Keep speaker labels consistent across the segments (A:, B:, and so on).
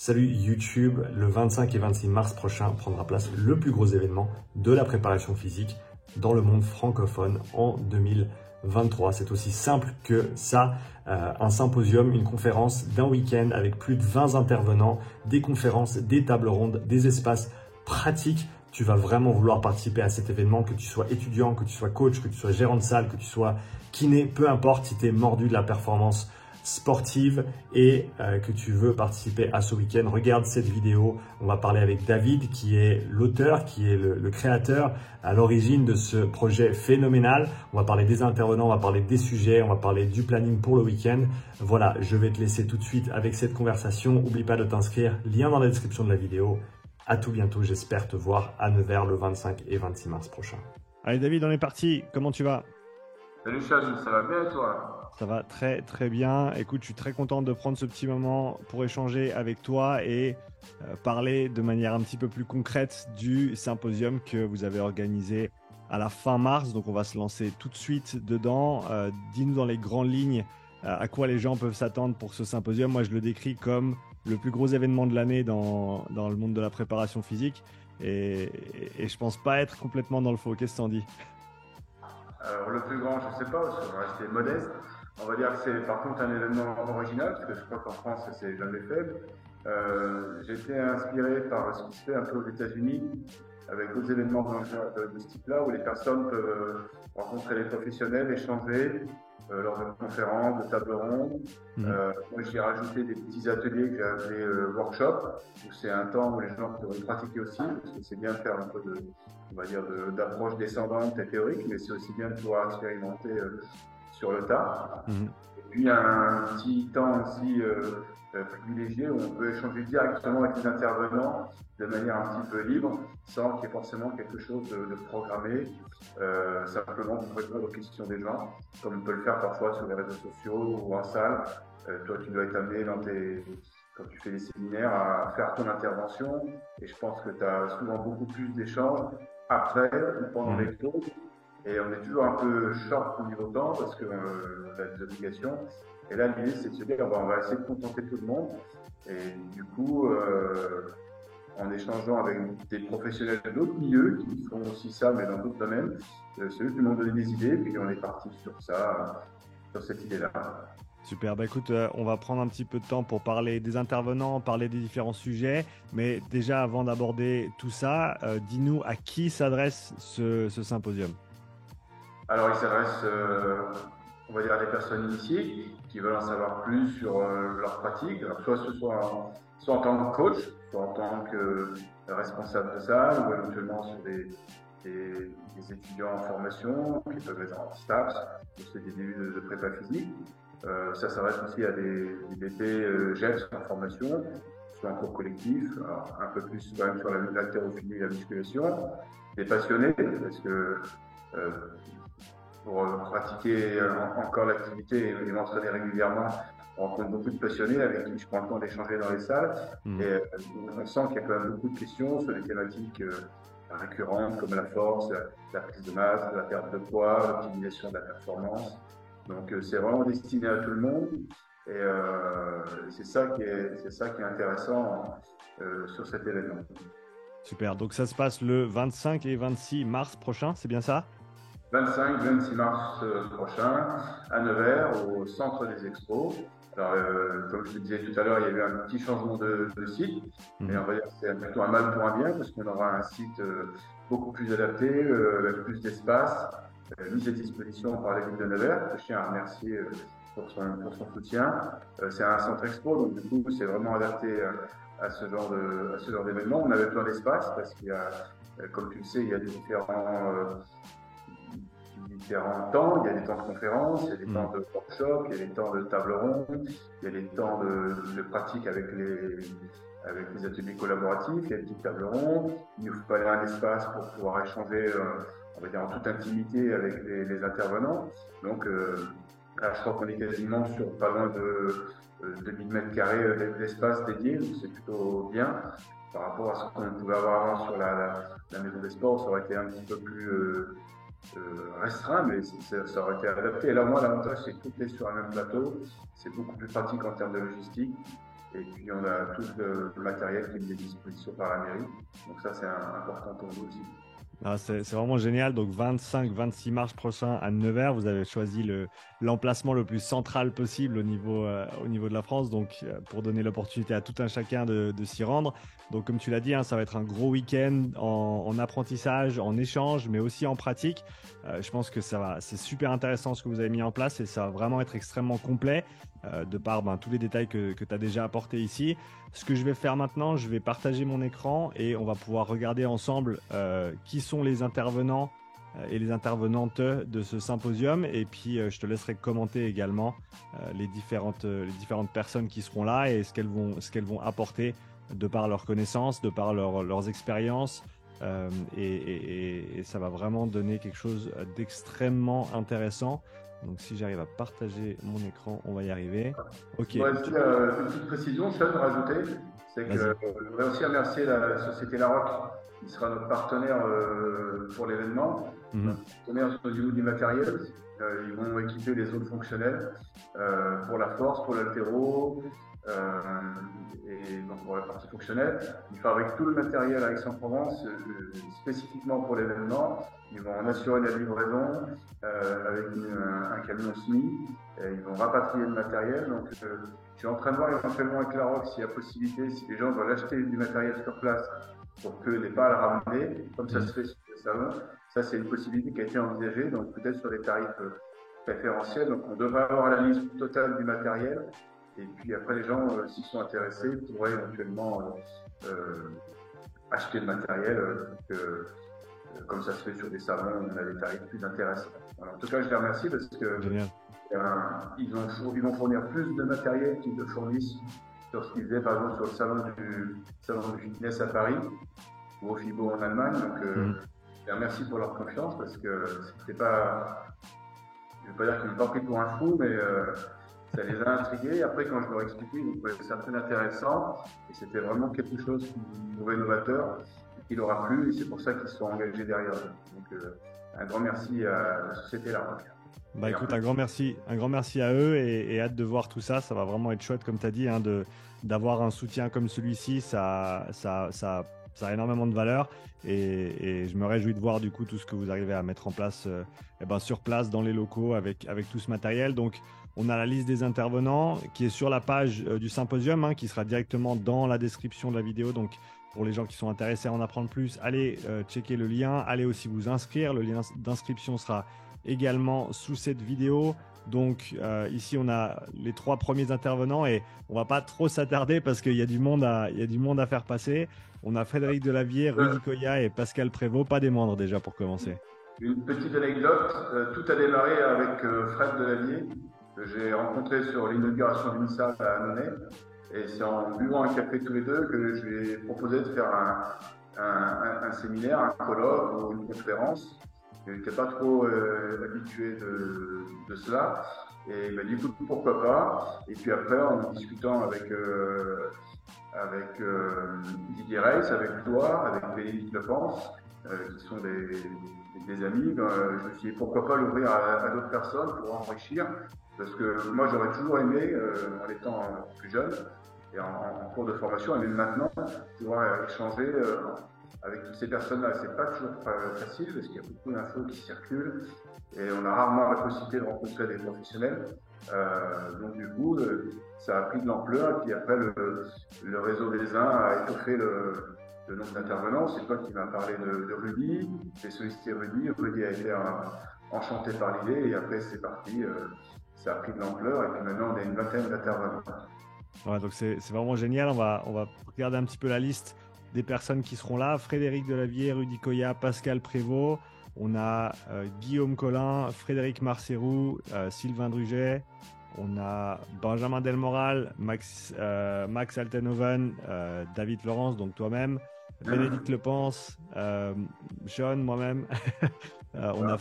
A: Salut YouTube, le 25 et 26 mars prochain prendra place le plus gros événement de la préparation physique dans le monde francophone en 2023. C'est aussi simple que ça, un symposium, une conférence d'un week-end avec plus de 20 intervenants, des conférences, des tables rondes, des espaces pratiques. Tu vas vraiment vouloir participer à cet événement, que tu sois étudiant, que tu sois coach, que tu sois gérant de salle, que tu sois kiné, peu importe si tu es mordu de la performance sportive et que tu veux participer à ce week-end. Regarde cette vidéo, on va parler avec David qui est l'auteur, qui est le créateur à l'origine de ce projet phénoménal. On va parler des intervenants, on va parler des sujets, on va parler du planning pour le week-end. Voilà, je vais te laisser tout de suite avec cette conversation. N'oublie pas de t'inscrire, lien dans la description de la vidéo. À tout bientôt, j'espère te voir à Nevers le 25 et 26 mars prochain. Allez David, on est parti, comment tu vas?
B: Salut Charlie, ça va bien et toi?
A: Ça va très très bien. Écoute, je suis très content de prendre ce petit moment pour échanger avec toi et parler de manière un petit peu plus concrète du symposium que vous avez organisé à la fin mars. Donc on va se lancer tout de suite dedans. Dis-nous dans les grandes lignes à quoi les gens peuvent s'attendre pour ce symposium. Moi je le décris comme le plus gros événement de l'année dans le monde de la préparation physique et je pense pas être complètement dans le faux. Qu'est-ce que t'en dis?
B: Alors le plus grand, je sais pas, parce qu'on va rester modeste. On va dire que c'est par contre un événement original, parce que je crois qu'en France, ça s'est jamais fait. J'ai été inspiré par ce qui se fait un peu aux États-Unis, avec d'autres événements de ce type-là, où les personnes peuvent rencontrer les professionnels, échanger lors de conférences, de tables rondes. Moi, j'ai rajouté des petits ateliers que j'ai appelés workshops, où c'est un temps où les gens peuvent pratiquer aussi, parce que c'est bien de faire un peu on va dire d'approche descendante et théorique, mais c'est aussi bien de pouvoir expérimenter sur le tas. Et puis, il y a un petit temps aussi privilégié où on peut échanger directement avec les intervenants de manière un petit peu libre, sans qu'il y ait forcément quelque chose de programmé, simplement pour répondre aux questions des gens, comme on peut le faire parfois sur les réseaux sociaux ou en salle. Toi, tu dois être amené quand tu fais des séminaires à faire ton intervention, et je pense que tu as souvent beaucoup plus d'échanges après ou pendant les cours. Et on est toujours un peu short au niveau temps parce qu'on a des obligations. Et là, l'idée, c'est de se dire, on va essayer de contenter tout le monde. Et du coup, en échangeant avec des professionnels d'autres milieux qui font aussi ça, mais dans d'autres domaines, c'est eux qui m'ont donné des idées. Puis on est parti sur ça, sur cette idée-là.
A: Super, bah écoute, on va prendre un petit peu de temps pour parler des intervenants, parler des différents sujets. Mais déjà, avant d'aborder tout ça, dis-nous à qui s'adresse ce symposium?
B: Alors, il s'adresse, on va dire, à des personnes initiées qui veulent en savoir plus sur leur pratique. Alors, soit en tant que coach, soit en tant que responsable de salle, ou éventuellement sur des étudiants en formation qui peuvent être en STAPS, ou c'est des débuts de prépa physique. Ça s'adresse aussi à des BP GEPS en formation, soit en cours collectif, alors un peu plus quand même sur l'haltérophilie et la musculation. Des passionnés, parce que pour pratiquer encore l'activité et m'entraîner régulièrement, on rencontre beaucoup de passionnés avec qui je prends le temps d'échanger dans les salles. Et on sent qu'il y a quand même beaucoup de questions sur des thématiques récurrentes comme la force, la prise de masse, la perte de poids, l'optimisation de la performance. Donc c'est vraiment destiné à tout le monde. Et c'est ça qui est intéressant sur cet événement.
A: Super, donc ça se passe le 25 et 26 mars prochain, c'est bien ça?
B: 25-26 mars prochain à Nevers, au centre des expos. Alors, comme je te disais tout à l'heure, il y a eu un petit changement de site, mais on va dire que c'est plutôt un mal pour un bien, parce qu'on aura un site beaucoup plus adapté, avec plus d'espace, mis à disposition par la ville de Nevers, que je tiens à remercier pour son soutien. C'est un centre expo, donc du coup, c'est vraiment adapté à ce genre d'événement. On avait besoin d'espace, parce qu'il y a, comme tu le sais, il y a des différents temps, il y a des temps de conférences, il y a des temps de workshop, il y a des temps de table ronde, il y a des temps de pratique avec les ateliers collaboratifs, il y a des petites tables rondes, il nous fallait un espace pour pouvoir échanger, on va dire en toute intimité avec les intervenants. Donc là, je crois qu'on est quasiment sur pas loin de 2000 mètres carrés d'espace dédié, donc c'est plutôt bien. Par rapport à ce qu'on pouvait avoir avant sur la maison des sports, ça aurait été un petit peu plus restreint, mais ça aurait été adapté. Et là, moi, l'avantage, c'est que tout est sur un même plateau. C'est beaucoup plus pratique en termes de logistique. Et puis on a tout le matériel qui est mis à disposition par la mairie. Donc ça c'est important pour nous aussi.
A: Ah, c'est vraiment génial. Donc 25-26 mars prochain à Nevers, vous avez choisi l'emplacement le plus central possible au niveau de la France, donc pour donner l'opportunité à tout un chacun de s'y rendre. Donc comme tu l'as dit, hein, ça va être un gros week-end en apprentissage, en échange, mais aussi en pratique. Je pense que c'est super intéressant ce que vous avez mis en place et ça va vraiment être extrêmement complet de par tous les détails que tu as déjà apportés ici. Ce que je vais faire maintenant, je vais partager mon écran et on va pouvoir regarder ensemble qui sont les intervenants et les intervenantes de ce symposium. Et puis, je te laisserai commenter également les différentes personnes qui seront là et ce qu'elles vont apporter de par leurs connaissances, de par leurs expériences. Et ça va vraiment donner quelque chose d'extrêmement intéressant. Donc, si j'arrive à partager mon écran, on va y arriver. Ok.
B: Ouais, une petite précision, Sean, rajouter, c'est que je voudrais aussi remercier la société Larocque, qui sera notre partenaire pour l'événement. Partenaire au niveau du matériel. Ils vont équiper les zones fonctionnelles pour la force, pour l'altéro, et donc pour la partie fonctionnelle. Ils fabriquent tout le matériel à Aix-en-Provence, spécifiquement pour l'événement. Ils vont en assurer la livraison avec un camion SMI. Ils vont rapatrier le matériel. Donc, je suis en train de voir éventuellement avec Larocque s'il y a possibilité, si les gens veulent acheter du matériel sur place pour qu'ils n'aient pas à le ramener, comme ça se fait sur les salons. Ça, c'est une possibilité qui a été envisagée, donc peut-être sur des tarifs préférentiels. Donc, on devrait avoir la liste totale du matériel. Et puis après, les gens, s'ils sont intéressés, pourraient éventuellement acheter le matériel. Comme ça se fait sur des salons, on a des tarifs plus intéressants. Alors, en tout cas, je les remercie parce que ils vont fournir plus de matériel qu'ils le fournissent sur ce qu'ils faisaient, par exemple, sur le salon du fitness à Paris ou au FIBO en Allemagne. Donc, je les remercie pour leur confiance parce que c'était pas, je ne vais pas dire qu'ils m'ont pas pris pour un fou, mais ça les a intrigués. Après, quand je leur ai expliqué, ils trouvaient ça très intéressant et c'était vraiment quelque chose de nouveau novateur qui leur a plu et c'est pour ça qu'ils se sont engagés derrière. Donc, un grand merci à la société Larocque.
A: Écoute, un grand merci à eux et hâte de voir tout ça. Ça va vraiment être chouette, comme tu as dit, hein, d'avoir un soutien comme celui-ci. Ça a énormément de valeur et je me réjouis de voir du coup tout ce que vous arrivez à mettre en place sur place dans les locaux avec tout ce matériel. Donc, on a la liste des intervenants qui est sur la page du symposium, hein, qui sera directement dans la description de la vidéo. Donc, pour les gens qui sont intéressés à en apprendre plus, allez checker le lien, allez aussi vous inscrire. Le lien d'inscription sera également sous cette vidéo. Donc ici on a les 3 premiers intervenants et on va pas trop s'attarder parce qu'il y a du monde à faire passer. On a Frédéric Delavier, Rudy Koya et Pascal Prévost, pas des moindres déjà pour commencer.
B: Une petite anecdote, tout a démarré avec Fred Delavier que j'ai rencontré sur l'inauguration du MISA à Annonay et c'est en buvant un café tous les deux que je lui ai proposé de faire un séminaire, un colloque ou une conférence. Je n'étais pas trop habitué de cela. Et il m'a dit, écoute, pourquoi pas. Et puis après, en discutant avec Didier Reiss, avec toi, avec Bénédicte Lepens, qui sont des amis, je me suis dit, pourquoi pas l'ouvrir à d'autres personnes pour enrichir. Parce que moi, j'aurais toujours aimé, en étant plus jeune, et en cours de formation, et même maintenant, pouvoir échanger avec toutes ces personnes-là. C'est pas toujours facile parce qu'il y a beaucoup d'infos qui circulent et on a rarement la possibilité de rencontrer des professionnels. Donc du coup, ça a pris de l'ampleur et puis après le réseau des uns a étoffé le nombre d'intervenants. C'est toi qui m'as parlé de Rudy. J'ai sollicité Rudy. Rudy a été enchanté par l'idée et après c'est parti. Ça a pris de l'ampleur et puis maintenant on a une vingtaine d'intervenants.
A: Ouais, donc c'est vraiment génial. On va regarder un petit peu la liste des personnes qui seront là. Frédéric Delavier, Rudy Koya, Pascal Prévost. On a Guillaume Collin, Frédéric Marcerou, Sylvain Druget. On a Benjamin Delmoral, Max Altenhoven, David Florence, donc toi-même, Bénédicte Lepens, Sean, moi-même. On a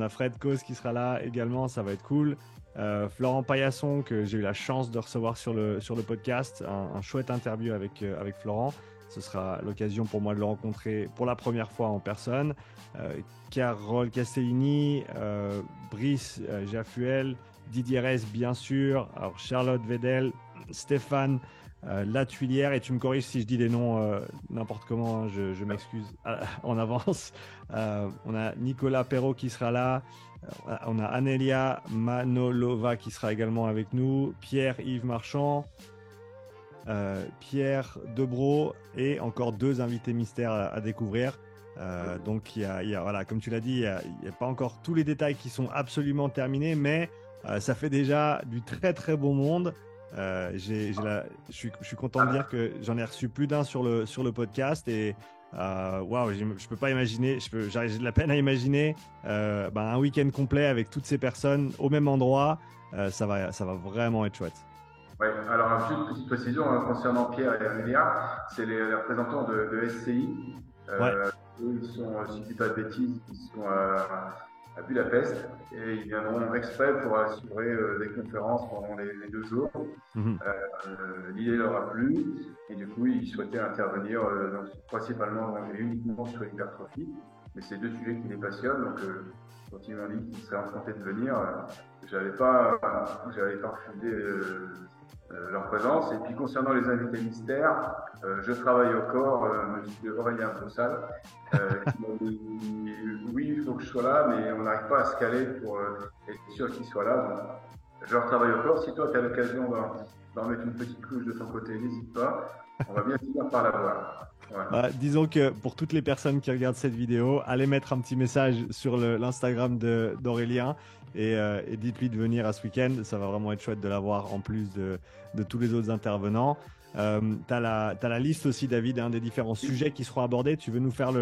A: Fred Cause qui sera là également, ça va être cool. Florent Paillasson que j'ai eu la chance de recevoir sur le podcast, un chouette interview avec Florent. Ce sera l'occasion pour moi de le rencontrer pour la première fois en personne. Carole Castellini, Brice Jaffuel, Didier Reiss bien sûr, alors Charlotte Vedel, Stéphane La Tuilière, et tu me corriges si je dis les noms n'importe comment, hein, je m'excuse en avance. On a Nicolas Perrault qui sera là, on a Anelia Manolova qui sera également avec nous, Pierre-Yves Marchand, Pierre Debro et encore 2 invités mystères à découvrir. Donc voilà, comme tu l'as dit, il n'y a pas encore tous les détails qui sont absolument terminés, mais ça fait déjà du très très bon monde. Je suis content de dire que j'en ai reçu plus d'un sur le podcast et waouh, je peux pas imaginer, j'ai de la peine à imaginer un week-end complet avec toutes ces personnes au même endroit. Ça va vraiment être chouette.
B: Ouais, alors juste une petite précision concernant Pierre et Amélia, c'est les représentants de SCI.
A: Ouais.
B: Eux, ils sont, si je ne dis pas de bêtises, ils sont à Budapest et ils viendront exprès pour assurer des conférences pendant les 2 jours. L'idée leur a plu et du coup ils souhaitaient intervenir donc, principalement et uniquement sur l'hypertrophie, mais c'est 2 sujets qui les passionnent, donc quand ils m'ont dit qu'ils seraient enchantés de venir, j'avais pas refusé leur présence. Et puis concernant les invités mystères, je travaille au corps, monsieur Aurélien Possal, qui m'a dit oui, il faut que je sois là, mais on n'arrive pas à se caler pour être sûr qu'il soit là. Donc, je leur travaille au corps. Si toi tu as l'occasion d'en mettre une petite couche de ton côté, n'hésite pas. On va bien finir par la voir. Ouais.
A: Disons que pour toutes les personnes qui regardent cette vidéo, allez mettre un petit message sur l'Instagram d'Aurélien et dites-lui de venir à ce week-end. Ça va vraiment être chouette de l'avoir en plus de tous les autres intervenants. T'as la liste aussi, David, des différents sujets qui seront abordés. Tu veux nous faire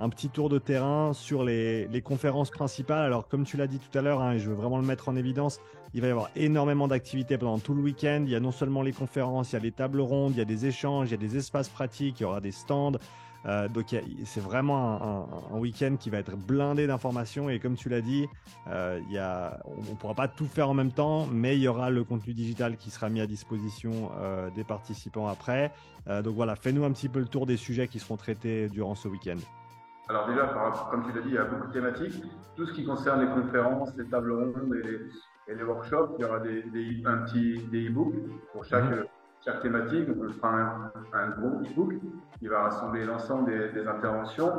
A: un petit tour de terrain sur les conférences principales. Alors, comme tu l'as dit tout à l'heure, et je veux vraiment le mettre en évidence, il va y avoir énormément d'activités pendant tout le week-end. Il y a non seulement les conférences, il y a des tables rondes, il y a des échanges, il y a des espaces pratiques, il y aura des stands. Donc c'est vraiment un week-end qui va être blindé d'informations et comme tu l'as dit, on ne pourra pas tout faire en même temps, mais il y aura le contenu digital qui sera mis à disposition des participants après. Donc voilà, fais-nous un petit peu le tour des sujets qui seront traités durant ce week-end.
B: Alors déjà, comme tu l'as dit, il y a beaucoup de thématiques. Tout ce qui concerne les conférences, les tables rondes et les workshops, il y aura des e-books pour chaque thématique. On fera un gros e-book qui va rassembler l'ensemble des interventions.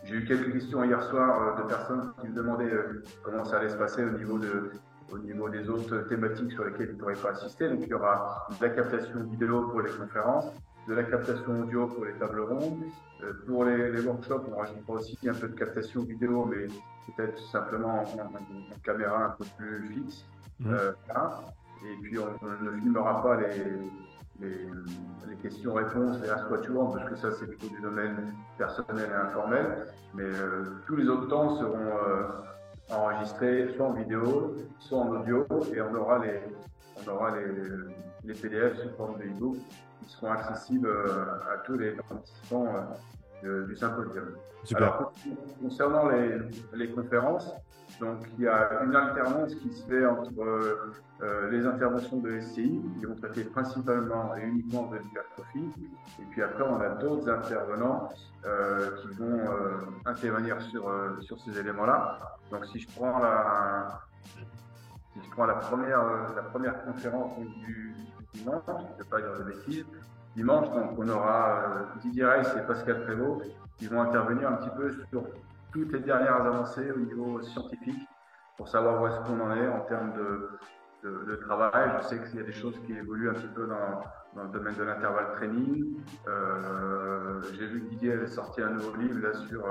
B: J'ai eu quelques questions hier soir de personnes qui me demandaient comment ça allait se passer au niveau des autres thématiques sur lesquelles ils ne pourraient pas assister. Donc il y aura de la captation vidéo pour les conférences, de la captation audio pour les tables rondes. Pour les workshops, on rajoutera aussi un peu de captation vidéo, mais peut-être simplement en caméra un peu plus fixe. Et puis on ne filmera pas les questions-réponses, les Ask What You Want, parce que ça c'est plutôt du domaine personnel et informel. Mais tous les autres temps seront enregistrés soit en vidéo, soit en audio, et on aura les PDF sous forme de e-book qui seront accessibles à tous les participants du symposium.
A: Super.
B: Alors, concernant les conférences, donc il y a une alternance qui se fait entre les interventions de SCI qui vont traiter principalement et uniquement de l'hypertrophie, et puis après on a d'autres intervenants qui vont intervenir sur ces éléments-là. Donc si je prends la première conférence du dimanche, je ne vais pas dire de bêtises. Dimanche, donc on aura Didier Reiss et Pascal Prévost qui vont intervenir un petit peu sur toutes les dernières avancées au niveau scientifique pour savoir où est-ce qu'on en est en termes de travail. Je sais qu'il y a des choses qui évoluent un petit peu dans le domaine de l'intervalle training. J'ai vu que Didier avait sorti un nouveau livre là, sur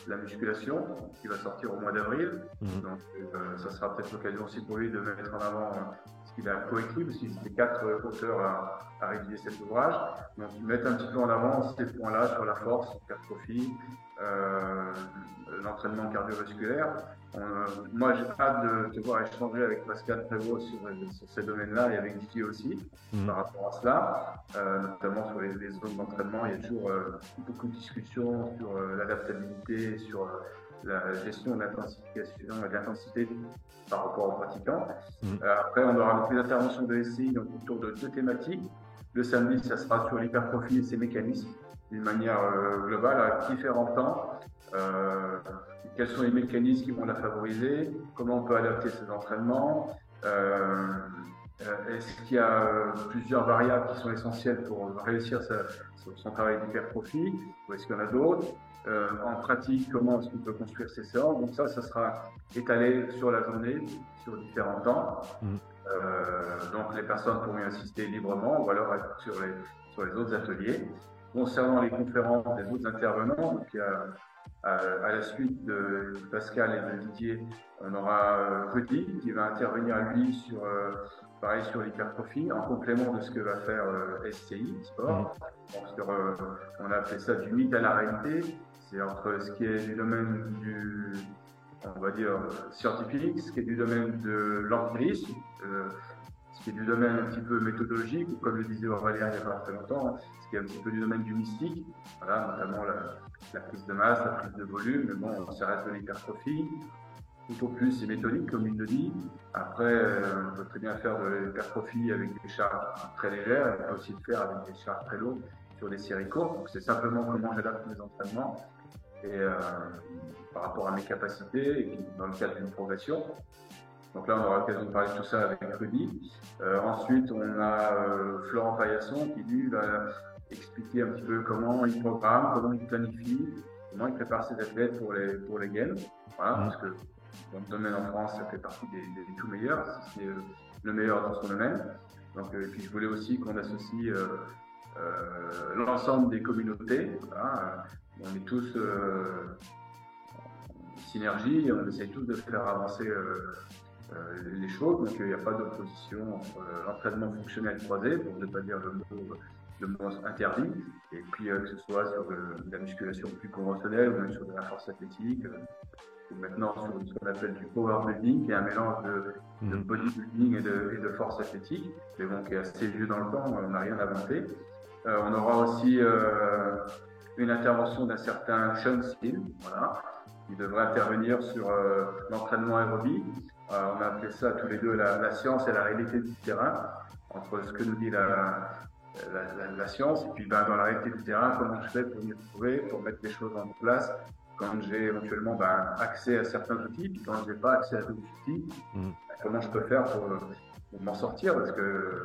B: la musculation qui va sortir au mois d'avril. Donc ça sera peut-être l'occasion aussi pour lui de mettre en avant ce qu'il a coécrit, parce qu'il était 4 auteurs à rédiger cet ouvrage. Donc mettre un petit peu en avant ces points-là sur la force, l'hypertrophie, l'entraînement cardiovasculaire. Moi, j'ai hâte de te voir échanger avec Pascal Prévost sur ces domaines-là et avec Didier aussi par rapport à cela, notamment sur les zones d'entraînement. Il y a toujours beaucoup de discussions sur l'adaptabilité, sur la gestion de l'intensification et de l'intensité par rapport aux pratiquants. Après, on aura donc les interventions de SCI donc, autour de 2 thématiques. Le samedi, ça sera sur l'hypertrophie et ses mécanismes d'une manière globale à différents temps. Quels sont les mécanismes qui vont la favoriser, comment on peut adapter ses entraînements, Est-ce qu'il y a plusieurs variables qui sont essentielles pour réussir son travail d'hypertrophie, ou est-ce qu'il y en a d'autres? En pratique, comment est-ce qu'on peut construire ces séances? Donc ça sera étalé sur la journée, sur différents temps. Donc les personnes pourront y assister librement ou alors être sur les autres ateliers. Concernant les conférences des autres intervenants, donc, à la suite de Pascal et de Didier, on aura Rudy qui va intervenir lui pareil sur l'hypertrophie, en complément de ce que va faire SCI Sport. Donc, on a appelé ça du mythe à la réalité. C'est entre ce qui est du domaine on va dire, scientifique, ce qui est du domaine de l'empirisme, ce qui est du domaine un petit peu méthodologique, ou comme le disait Aurélien il y a pas très longtemps, ce qui est un petit peu du domaine du mystique, voilà, notamment la prise de masse, la prise de volume, mais bon, ça reste de l'hypertrophie. Tout au plus, c'est méthodique, comme il le dit. Après, on peut très bien faire de l'hypertrophie avec des charges très légères, on peut aussi le faire avec des charges très lourdes sur des séries courtes. Donc, c'est simplement comment j'adapte mes entraînements et par rapport à mes capacités, et puis dans le cadre d'une progression. Donc là, on aura l'occasion de parler de tout ça avec Rudy. Ensuite, on a Florent Paillasson qui, lui, va expliquer un petit peu comment il programme, comment il planifie, comment il prépare ses athlètes pour les games. Voilà, parce que dans le domaine en France, ça fait partie des tout meilleurs, si c'est le meilleur dans son domaine. Donc, et puis, je voulais aussi qu'on associe l'ensemble des communautés. Voilà. On est tous synergie, on essaye tous de faire avancer les choses, donc il n'y a pas d'opposition entre l'entraînement fonctionnel croisé, pour ne pas dire le mot interdit, et puis que ce soit sur de la musculation plus conventionnelle, ou même sur de la force athlétique, ou maintenant sur ce qu'on appelle du power building, qui est un mélange de bodybuilding et de force athlétique, mais bon, qui est assez vieux dans le temps, on n'a rien inventé. On aura aussi une intervention d'un certain Sean Steele, voilà, qui devrait intervenir sur l'entraînement aérobie. On a appelé ça tous les deux la science et la réalité du terrain, entre ce que nous dit la science et puis dans la réalité du terrain, comment je fais pour m'y retrouver, pour mettre les choses en place quand j'ai éventuellement accès à certains outils, puis quand je n'ai pas accès à d'autres outils, comment je peux faire pour m'en sortir, parce que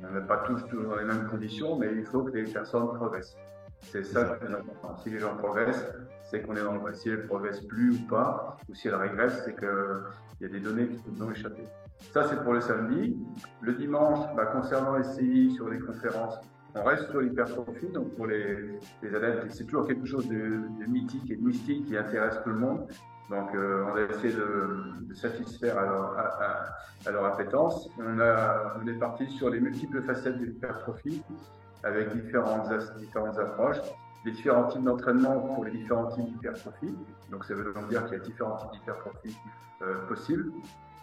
B: on n'est pas tous toujours dans les mêmes conditions, mais il faut que les personnes progressent. C'est ça le plus important. Si les gens progressent, c'est qu'on est dans le vrai. Si elles ne progressent plus ou pas, ou si elles régressent, c'est qu'il y a des données qui nous ont échappé. Ça, c'est pour le samedi. Le dimanche, concernant les CI sur les conférences, on reste sur l'hypertrophie. Donc pour les adeptes, c'est toujours quelque chose de mythique et de mystique qui intéresse tout le monde. Donc on a essayé de satisfaire à leur appétence. On est parti sur les multiples facettes de l'hypertrophie, avec différentes approches, les différents types d'entraînement pour les différents types d'hypertrophie. Donc ça veut donc dire qu'il y a différents types d'hypertrophie possibles,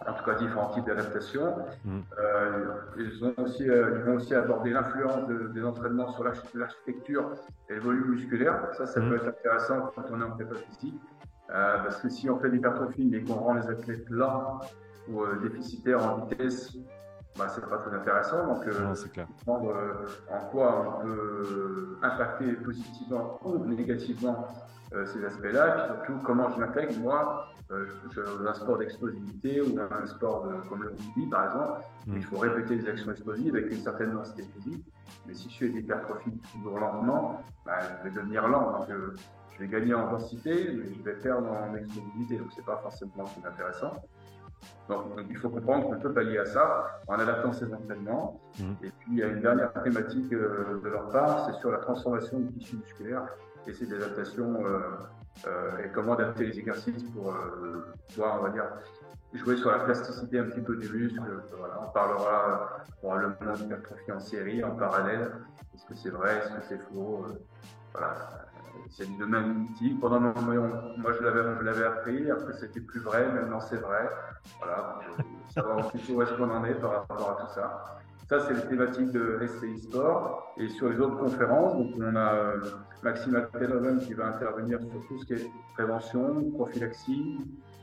B: en tout cas différents types d'adaptation. Ils vont aussi aborder l'influence des entraînements sur l'architecture et le volume musculaire. Ça peut être intéressant quand on est en prépa physique, parce que si on fait de l'hypertrophie mais qu'on rend les athlètes lents ou déficitaires en vitesse, c'est pas très intéressant. Donc,
A: c'est clair.
B: Comprendre en quoi on peut impacter positivement ou négativement ces aspects-là, et puis surtout comment je m'intègre, moi, dans un sport d'explosivité ou dans un sport comme le rugby, par exemple. Il faut répéter des actions explosives avec une certaine densité physique. Mais si je fais de l'hypertrophie toujours lentement, je vais devenir lent. Donc, je vais gagner en densité, mais je vais perdre en explosivité. Donc, c'est pas forcément plus intéressant. Donc, il faut comprendre qu'on peut pallier à ça en adaptant ses entraînements. Et puis, il y a une dernière thématique de leur part, c'est sur la transformation du tissu musculaire et ses adaptations et comment adapter les exercices pour pouvoir, on va dire, jouer sur la plasticité un petit peu du muscle. Voilà. On parlera probablement d'hypertrophie en série, en parallèle. Est-ce que c'est vrai, est-ce que c'est faux? Voilà. C'est du domaine mythique. Pendant un moment, moi je l'avais appris, après c'était plus vrai, maintenant c'est vrai. Voilà, savoir un petit peu où est-ce qu'on en est par rapport à tout ça. Ça, c'est les thématiques de SCI Sport. Et sur les autres conférences, donc on a Maxime Alteloven qui va intervenir sur tout ce qui est prévention, prophylaxie,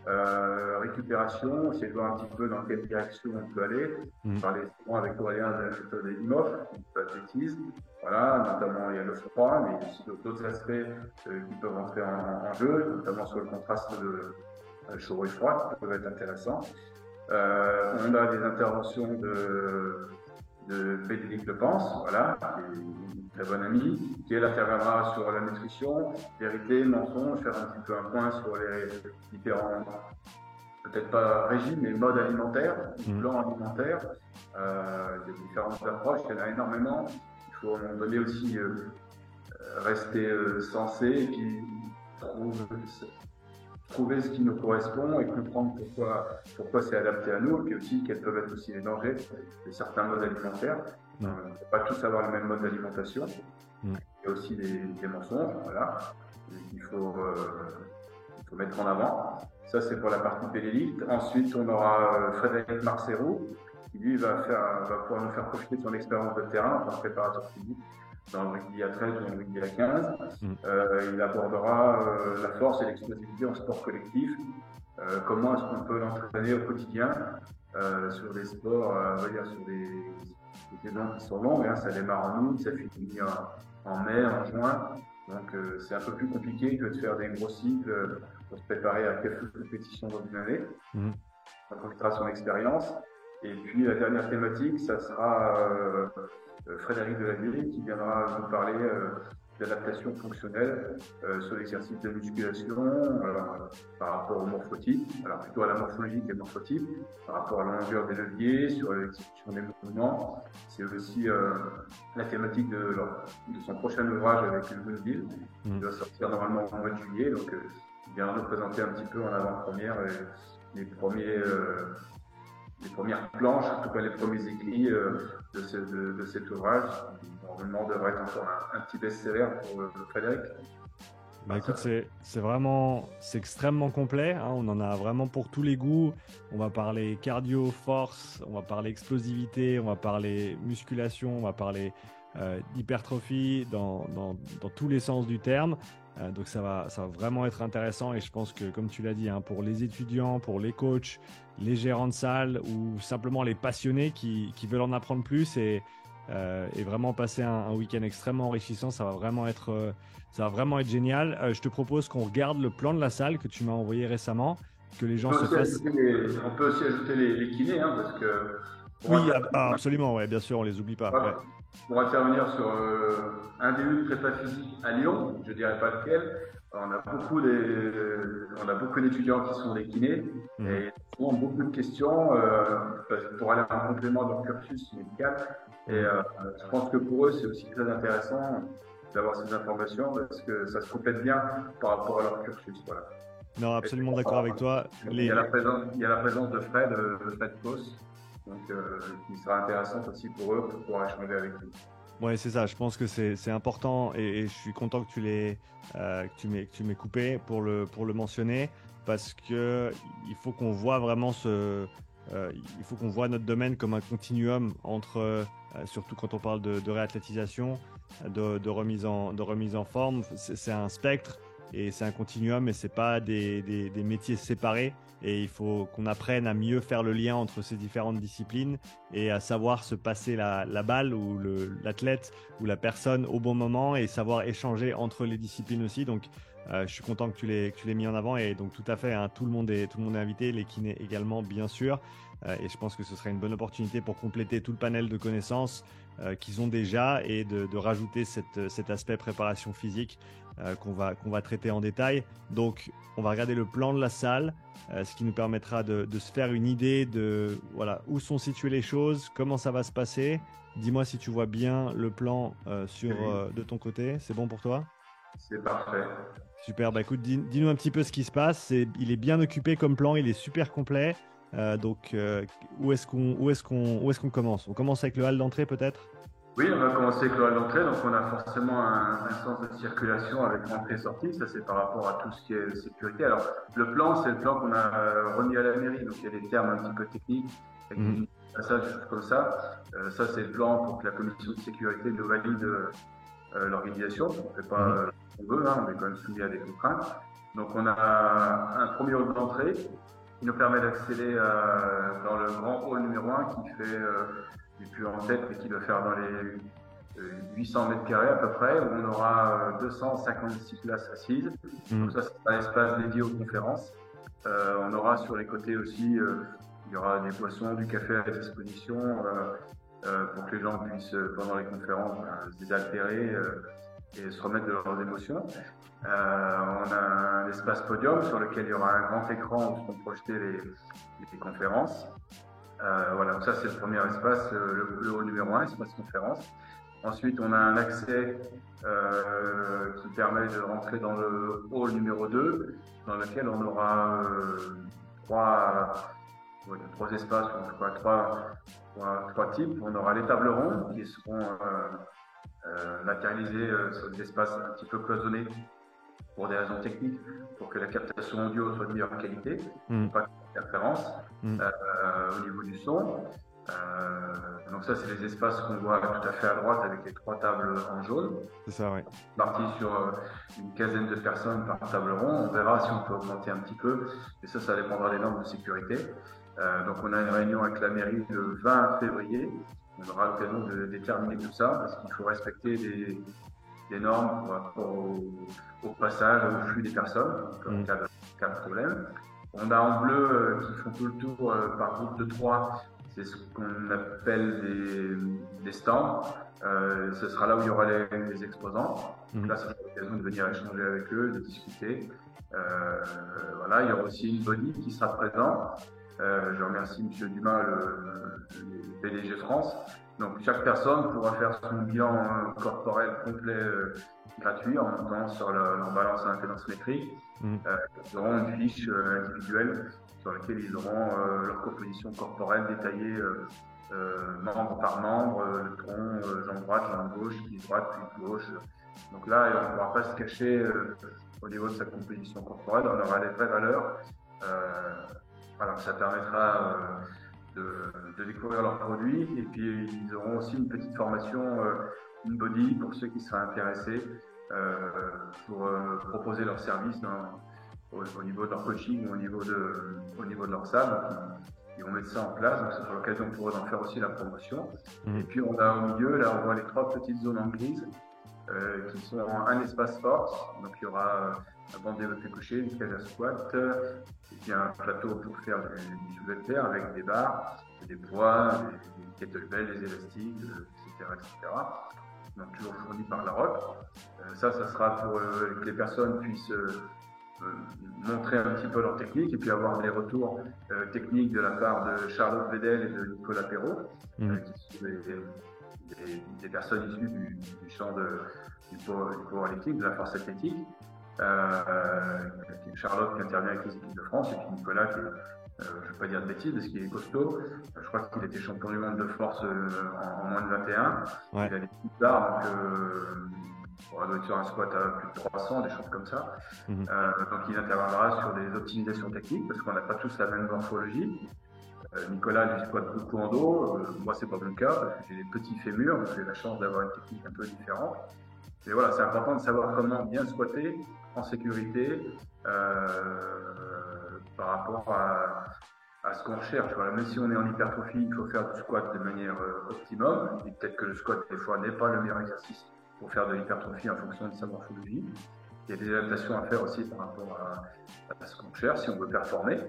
B: récupération, essayer de voir un petit peu dans quelle direction on peut aller. Parler souvent avec Aurélien de la méthode d'IMOF, l'athlétisme. Voilà, notamment il y a le froid, mais il y a aussi d'autres aspects qui peuvent entrer en jeu, notamment sur le contraste de chaud et froid, qui peuvent être intéressants. On a des interventions de Bénédicte Lepens, voilà, qui est une très bonne amie, qui elle interviendra sur la nutrition, vérité, mensonge, faire un petit peu un point sur les différents, peut-être pas régimes, mais modes alimentaires, plans alimentaires, des différentes approches, il y en a énormément. Il faut à un moment donné aussi rester sensé et puis trouver ce qui nous correspond et comprendre pourquoi c'est adapté à nous, et puis aussi quels peuvent être aussi les dangers de certains modes alimentaires. On ne peut pas tous avoir le même mode d'alimentation. Il y a aussi des mensonges, voilà, qu'il faut mettre en avant. Ça, c'est pour la partie Bénédicte. Ensuite, on aura Frédéric Marcerou, qui lui va pouvoir nous faire profiter de son expérience de terrain en tant que préparateur physique dans le rugby à 13 ou dans le rugby à 15. Il abordera la force et l'explosivité en sport collectif. Comment est-ce qu'on peut l'entraîner au quotidien sur des sports, on va dire sur des saisons qui sont longues. Hein, ça démarre en août, ça finit en mai, en juin. Donc c'est un peu plus compliqué que de faire des gros cycles pour se préparer à quelques compétitions dans une année. On profitera de son expérience. Et puis la dernière thématique, ça sera Frédéric Delavier qui viendra nous parler d'adaptation fonctionnelle sur l'exercice de musculation par rapport au morphotype, alors plutôt à la morphologie que le morphotype, par rapport à la longueur des leviers, sur l'exécution des mouvements. C'est aussi la thématique de son prochain ouvrage avec Louisville, qui va sortir normalement au mois de juillet. Donc il viendra nous présenter un petit peu en avant-première les premières planches, en tout cas les premiers écrits de cet ouvrage. Normalement, devrait être encore un petit best-seller pour Frédéric.
A: Bah écoute, c'est extrêmement complet, hein. On en a vraiment pour tous les goûts. On va parler cardio, force, on va parler explosivité, on va parler musculation, on va parler hypertrophie dans tous les sens du terme. Donc ça va vraiment être intéressant, et je pense que, comme tu l'as dit, hein, pour les étudiants, pour les coachs, les gérants de salle ou simplement les passionnés qui veulent en apprendre plus et vraiment passer un week-end extrêmement enrichissant, ça va vraiment être génial. Je te propose qu'on regarde le plan de la salle que tu m'as envoyé récemment, que les gens se fassent.
B: On peut aussi ajouter les kinés, hein, parce que...
A: Oui, absolument, ouais, bien sûr, on les oublie pas.
B: Ouais. Pour intervenir sur un début de prépa physique à Lyon, je ne dirais pas lequel, on a beaucoup d'étudiants qui sont des kinés et ils ont beaucoup de questions pour aller en complément de leur cursus médical. Et je pense que pour eux, c'est aussi très intéressant d'avoir ces informations parce que ça se complète bien par rapport à leur cursus. Voilà.
A: Non, absolument d'accord avec toi.
B: Il y a la présence de Fred Foss. Donc, qui sera intéressante aussi pour eux pour pouvoir échanger avec lui.
A: Ouais, c'est ça. Je pense que c'est important et je suis content que tu m'aies coupé pour le mentionner, parce que il faut qu'on voit vraiment il faut qu'on voit notre domaine comme un continuum entre, surtout quand on parle de réathlétisation, de remise en forme. C'est un spectre et c'est un continuum, et c'est pas des métiers séparés. Et il faut qu'on apprenne à mieux faire le lien entre ces différentes disciplines et à savoir se passer la balle ou l'athlète ou la personne au bon moment, et savoir échanger entre les disciplines aussi. Donc, je suis content que tu l'aies mis en avant, et donc tout à fait, hein, tout le monde est invité, les kinés également, bien sûr. Et je pense que ce serait une bonne opportunité pour compléter tout le panel de connaissances qu'ils ont déjà, et de rajouter cet aspect préparation physique qu'on va traiter en détail. Donc, on va regarder le plan de la salle, ce qui nous permettra de se faire une idée de où sont situées les choses, comment ça va se passer. Dis-moi si tu vois bien le plan de ton côté. C'est bon pour toi?
B: C'est parfait.
A: Super. Bah écoute, dis-nous un petit peu ce qui se passe. Il est bien occupé comme plan, il est super complet. Donc, où est-ce qu'on commence? On commence avec le hall d'entrée peut-être?
B: Oui, on va commencer avec le hall d'entrée. Donc, on a forcément un sens de circulation avec entrée et sortie. Ça, c'est par rapport à tout ce qui est sécurité. Alors, le plan, c'est le plan qu'on a remis à la mairie. Donc, il y a des termes un petit peu techniques, avec des passages comme ça. Ça, c'est le plan pour que la commission de sécurité nous valide l'organisation. On ne fait pas ce qu'on veut, hein, on est quand même soumis à des contraintes. Donc, on a un premier hall d'entrée qui nous permet d'accéder dans le grand hall numéro 1 qui fait... j'ai plus en tête, mais qui doit faire dans les 800 mètres carrés à peu près, où on aura 256 places assises. Donc ça, c'est un espace dédié aux conférences. On aura sur les côtés aussi Il y aura des boissons, du café à disposition pour que les gens puissent, pendant les conférences, se désaltérer et se remettre de leurs émotions. On a un espace podium sur lequel il y aura un grand écran où seront projetées les conférences. Voilà, donc ça c'est le premier espace, le hall numéro 1, espace conférence. Ensuite, on a un accès qui permet de rentrer dans le hall numéro 2, dans lequel on aura trois espaces, ou en tout cas trois types. On aura les tables rondes qui seront matérialisées sur des espaces un petit peu cloisonnés pour des raisons techniques, pour que la captation audio soit de meilleure qualité, pas d'interférence au niveau du son. Donc ça, c'est les espaces qu'on voit tout à fait à droite avec les 3 tables en jaune.
A: C'est ça, oui.
B: Parti sur une quinzaine de personnes par table ronde. On verra si on peut augmenter un petit peu, et ça dépendra des normes de sécurité. Donc on a une réunion avec la mairie le 20 février. On aura l'occasion de déterminer tout ça, parce qu'il faut respecter des normes par rapport au passage, au flux des personnes, en cas de problème. On a en bleu qui font tout le tour par groupe de 3, c'est ce qu'on appelle des stands. Ce sera là où il y aura les exposants. Donc là, ça sera l'occasion de venir échanger avec eux, de discuter. Voilà, il y aura aussi une body qui sera présent. Je remercie M. Dumas, le PDG France. Donc chaque personne pourra faire son bilan corporel complet gratuit en montant sur leur balance à impédance métrique. Ils auront une fiche individuelle sur laquelle ils auront leur composition corporelle détaillée membre par membre, le tronc, jambe droite, jambe gauche, cuisse droite, cuisse gauche. Donc là, on ne pourra pas se cacher au niveau de sa composition corporelle, on aura les vraies valeurs. Alors ça permettra de découvrir leurs produits, et puis ils auront aussi une petite formation, une body pour ceux qui seraient intéressés pour proposer leurs services au niveau de leur coaching ou au niveau de leur salle. Donc, ils vont mettre ça en place, donc c'est l'occasion pour eux d'en faire aussi la promotion. Et puis on a au milieu, là on voit les 3 petites zones en grise qui sont un espace force. Donc il y aura un banc développé couché, une cage à squat, et puis un plateau pour faire du soulevé de terre avec des barres, des poids, des kettlebells, des élastiques, etc. Donc toujours fourni par la ROC. Ça sera pour que les personnes puissent montrer un petit peu leur technique et puis avoir des retours techniques de la part de Charlotte Vedel et de Nicolas Perrault, qui sont des personnes issues du champ du powerlifting, de la force athlétique. Charlotte qui intervient avec les équipes de France, et puis Nicolas qui je ne vais pas dire de bêtises parce qu'il est costaud. Je crois qu'il était champion du monde de force en moins de 21. Ouais. Il a des petites barres, donc on doit être sur un squat à plus de 300, des choses comme ça. Donc il interviendra sur des optimisations techniques parce qu'on n'a pas tous la même morphologie. Nicolas lui squatte beaucoup en dos, moi c'est pas mon cas parce que j'ai des petits fémurs, donc j'ai la chance d'avoir une technique un peu différente. Mais voilà, c'est important de savoir comment bien squatter en sécurité par rapport à ce qu'on recherche. Voilà, même si on est en hypertrophie, il faut faire du squat de manière optimum. Et peut-être que le squat, des fois, n'est pas le meilleur exercice pour faire de l'hypertrophie en fonction de sa morphologie. Il y a des adaptations à faire aussi par rapport à ce qu'on cherche, si on veut performer.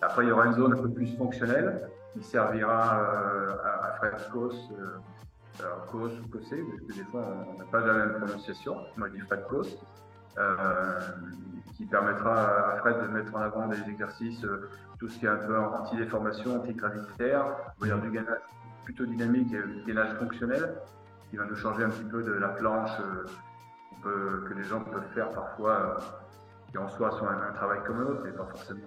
B: Après, il y aura une zone un peu plus fonctionnelle qui servira à faire Kos ou Kosé, parce que des fois, on n'a pas la même prononciation. Moi, je dis Fred Kos. Qui permettra à Fred de mettre en avant des exercices, tout ce qui est un peu anti-déformation, anti-gravitaire, on va dire du gainage plutôt dynamique et du gainage fonctionnel, qui va nous changer un petit peu de la planche que les gens peuvent faire parfois, qui en soi sont un travail comme l'autre, mais pas forcément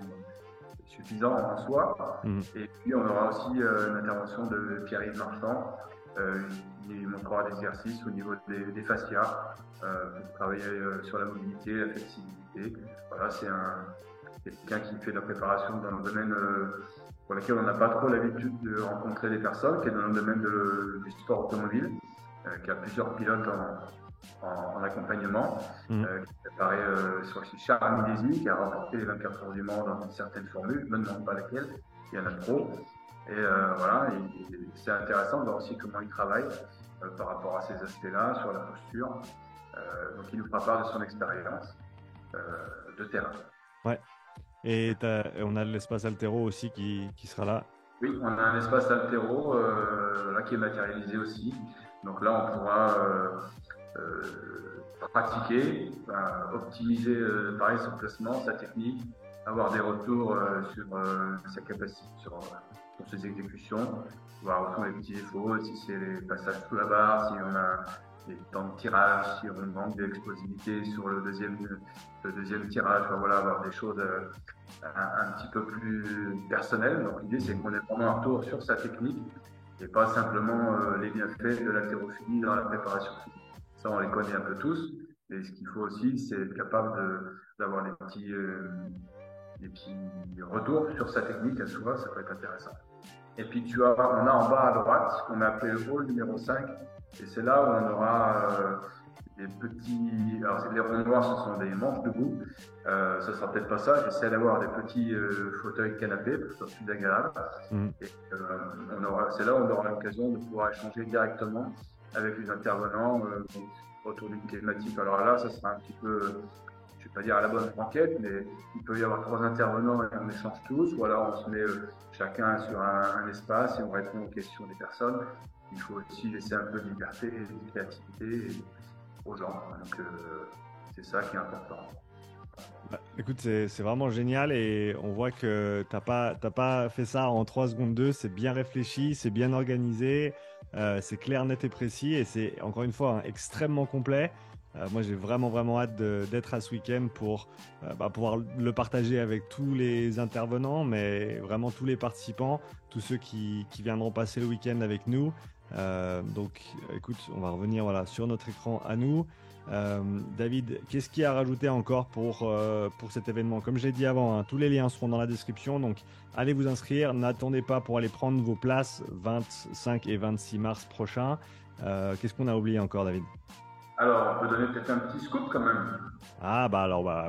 B: suffisant en soi. Et puis on aura aussi une intervention de Pierre-Yves Marchand. Il montrera des exercices au niveau des fascias pour travailler sur la mobilité, la flexibilité. Voilà, c'est quelqu'un qui fait de la préparation dans le domaine pour lequel on n'a pas trop l'habitude de rencontrer des personnes, qui est dans le domaine du sport automobile, qui a plusieurs pilotes en accompagnement, qui a préparé sur Charles Milesi, qui a remporté les 24 heures du Mans dans certaines formules, je ne me demande pas lesquelles, il y en a trop. Et voilà, c'est intéressant de voir aussi comment il travaille par rapport à ces aspects-là, sur la posture. Donc il nous fera part de son expérience de terrain.
A: Ouais. Et on a l'espace altéro aussi qui sera là.
B: Oui, on a un espace altéro là, qui est matérialisé aussi. Donc là, on pourra euh, pratiquer, optimiser pareil son placement, sa technique, avoir des retours sur sa capacité, sur ses exécutions, voir où sont les petits défauts, si c'est les passages sous la barre, si on a des temps de tirage, si on manque d'explosivité sur le deuxième tirage, enfin, voilà, avoir des choses un petit peu plus personnelles. Donc l'idée, c'est qu'on ait vraiment un retour sur sa technique et pas simplement les bienfaits de l'haltérophilie dans la préparation physique. Ça, on les connaît un peu tous. Et ce qu'il faut aussi, c'est être capable d'avoir des petits retours sur sa technique à soi. Ça peut être intéressant. Et puis, on a en bas à droite ce qu'on a appelé le hall numéro 5. Et c'est là où on aura des petits. Alors, les ronds noirs, ce sont des manches debout. Ça sera peut-être pas ça. J'essaie d'avoir des petits fauteuils canapés pour que ce soit plus agréable. Et c'est là où on aura l'occasion de pouvoir échanger directement avec les intervenants autour d'une thématique. Alors là, ça sera un petit peu, je ne vais pas dire à la bonne franquette, mais il peut y avoir 3 intervenants et on échange tous, ou alors on se met chacun sur un espace et on répond aux questions des personnes. Il faut aussi laisser un peu de liberté et de créativité aux gens. Donc c'est ça qui est important.
A: Bah, écoute, c'est vraiment génial et on voit que t'as pas fait ça en 3 secondes 2, c'est bien réfléchi, c'est bien organisé, c'est clair, net et précis et c'est encore une fois extrêmement complet. Moi, j'ai vraiment hâte d'être à ce week-end pour pouvoir le partager avec tous les intervenants, mais vraiment tous les participants, tous ceux qui viendront passer le week-end avec nous. Donc, écoute, on va revenir sur notre écran à nous. David, qu'est-ce qu'il y a à rajouter encore pour cet événement? Comme je l'ai dit avant, tous les liens seront dans la description, donc allez vous inscrire. N'attendez pas pour aller prendre vos places 25 et 26 mars prochains. Qu'est-ce qu'on a oublié encore, David?
B: Alors, on peut donner peut-être un petit scoop quand même.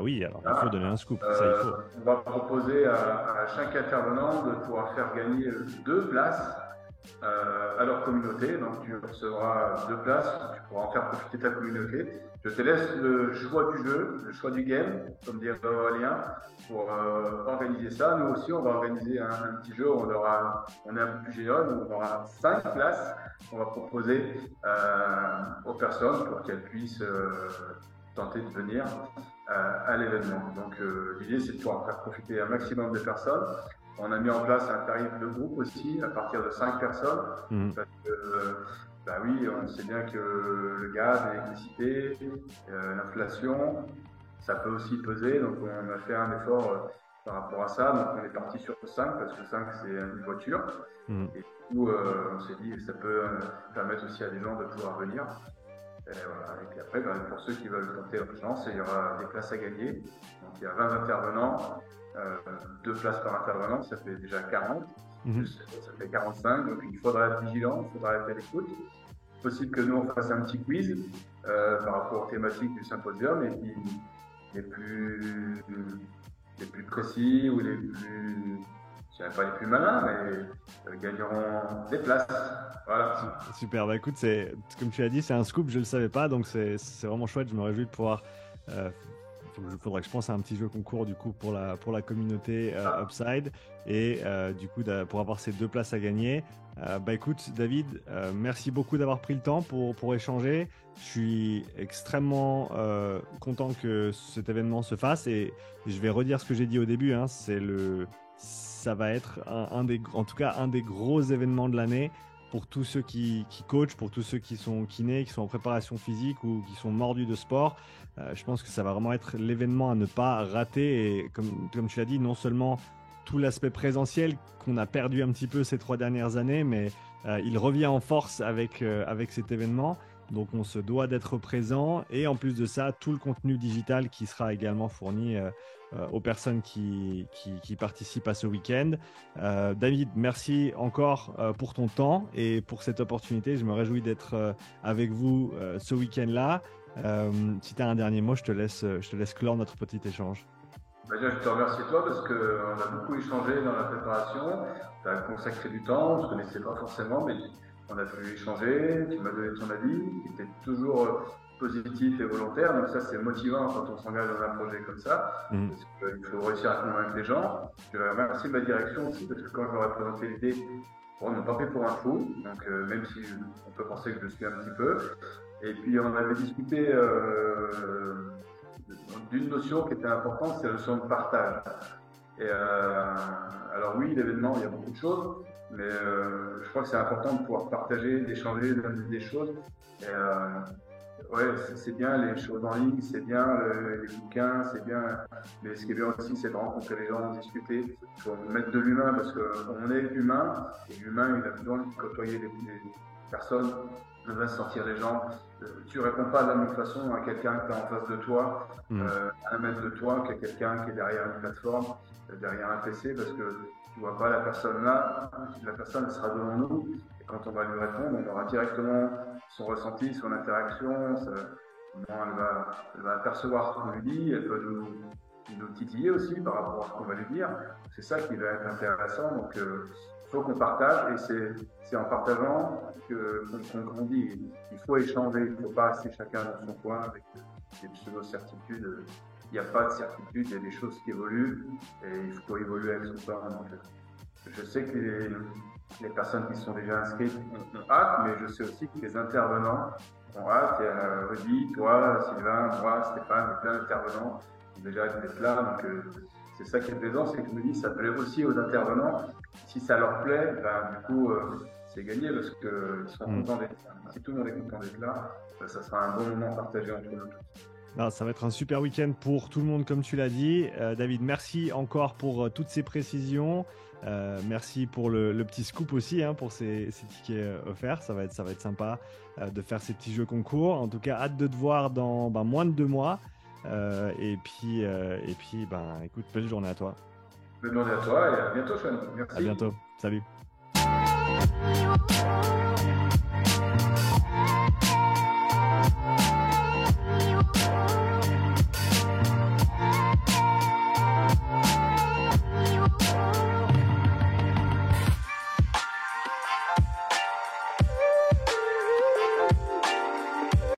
A: Oui, il faut donner un scoop, ça il faut.
B: On va proposer à chaque intervenant de pouvoir faire gagner 2 places à leur communauté. Donc tu recevras 2 places, tu pourras en faire profiter ta communauté. Je te laisse le choix du jeu, le choix du game, comme dirait Aurélien, pour organiser ça. Nous aussi, on va organiser un petit jeu. On est un peu plus généreux, on aura 5 places qu'on va proposer aux personnes pour qu'elles puissent tenter de venir à l'événement. Donc l'idée, c'est de pouvoir faire profiter un maximum de personnes. On a mis en place un tarif de groupe aussi, à partir de 5 personnes. Parce que, oui, on sait bien que le gaz, l'électricité, l'inflation, ça peut aussi peser. Donc, on a fait un effort par rapport à ça. Donc, on est parti sur 5, parce que 5, c'est une voiture. Et du coup, on s'est dit que ça peut permettre aussi à des gens de pouvoir venir. Et puis après, pour ceux qui veulent tenter leur chance, il y aura des places à gagner. Donc, il y a 20 intervenants. 2 places par intervenant, ça fait déjà 40, ça fait 45, donc il faudra être vigilant, il faudra être à l'écoute. C'est possible que nous on fasse un petit quiz par rapport aux thématiques du symposium et puis les plus précis ou les plus, je dirais pas les plus malins, mais gagneront des places. Voilà.
A: Super, écoute, comme tu as dit, c'est un scoop, je ne le savais pas, donc c'est vraiment chouette, je me réjouis de pouvoir... Il faudrait que je pense à un petit jeu concours du coup pour la communauté Upside et du coup pour avoir ces 2 places à gagner. Écoute David, merci beaucoup d'avoir pris le temps pour échanger. Je suis extrêmement content que cet événement se fasse et je vais redire ce que j'ai dit au début. Ça va être un des gros événements de l'année. Pour tous ceux qui coachent, pour tous ceux qui sont kinés, qui sont en préparation physique ou qui sont mordus de sport, je pense que ça va vraiment être l'événement à ne pas rater. Et comme tu l'as dit, non seulement tout l'aspect présentiel qu'on a perdu un petit peu ces 3 dernières années, mais il revient en force avec cet événement. Donc on se doit d'être présent et en plus de ça, tout le contenu digital qui sera également fourni aux personnes qui participent à ce week-end. David, merci encore pour ton temps et pour cette opportunité. Je me réjouis d'être avec vous ce week-end-là. Si tu as un dernier mot, je te laisse clore notre petit échange.
B: Déjà, je te remercie toi parce qu'on a beaucoup échangé dans la préparation. Tu as consacré du temps, on ne se connaissait pas forcément, mais on a pu échanger, tu m'as donné ton avis, tu étais toujours positif et volontaire. Donc ça, c'est motivant quand on s'engage dans un projet comme ça, parce qu'il faut réussir à convaincre les gens. Je remercie ma direction aussi, parce que quand je leur ai présenté l'idée, on m'a pas pris pour un fou, donc même si on peut penser que je le suis un petit peu. Et puis on avait discuté d'une notion qui était importante, c'est la notion de partage. Et alors oui, l'événement, il y a beaucoup de choses, mais je crois que c'est important de pouvoir partager, d'échanger, d'amener des choses. Et ouais, c'est bien les choses en ligne, c'est bien les bouquins, c'est bien. Mais ce qui est bien aussi, c'est de rencontrer les gens, de discuter. Il faut mettre de l'humain parce qu'on est humain et l'humain, il a besoin de côtoyer des personnes, de se sentir les gens. Tu réponds pas de la même façon à quelqu'un qui est en face de toi, à un mètre de toi, qu'à quelqu'un qui est derrière une plateforme, derrière un PC, parce que tu vois pas la personne là, la personne sera devant nous. Et quand on va lui répondre, on aura directement son ressenti, son interaction, elle va apercevoir ce qu'on lui dit, elle peut nous titiller aussi par rapport à ce qu'on va lui dire. C'est ça qui va être intéressant. Donc, il faut qu'on partage et c'est en partageant qu'on grandit. Il faut échanger, il ne faut pas rester chacun dans son coin avec des pseudo-certitudes. Il n'y a pas de certitude, il y a des choses qui évoluent et il faut évoluer avec son temps. Donc, je sais que les personnes qui sont déjà inscrites ont hâte, mais je sais aussi que les intervenants ont hâte. Et Rudy, toi, Sylvain, moi, Stéphane, plein d'intervenants ont déjà hâte d'être là. Donc, c'est ça qui est plaisant, c'est que je me dis, ça plaît aussi aux intervenants. Si ça leur plaît, ben, du coup, c'est gagné parce qu'ils sont contents d'être là. Si tout le monde est content d'être là, ben, ça sera un bon moment partagé entre nous tous.
A: Non, ça va être un super week-end pour tout le monde, comme tu l'as dit. David, merci encore pour toutes ces précisions. Merci pour le petit scoop aussi, pour ces tickets offerts. Ça va être sympa de faire ces petits jeux concours. En tout cas, hâte de te voir dans moins de 2 mois. Et puis, écoute, belle journée à toi.
B: Bonne journée à toi et à bientôt, Sean. Merci.
A: À bientôt. Salut.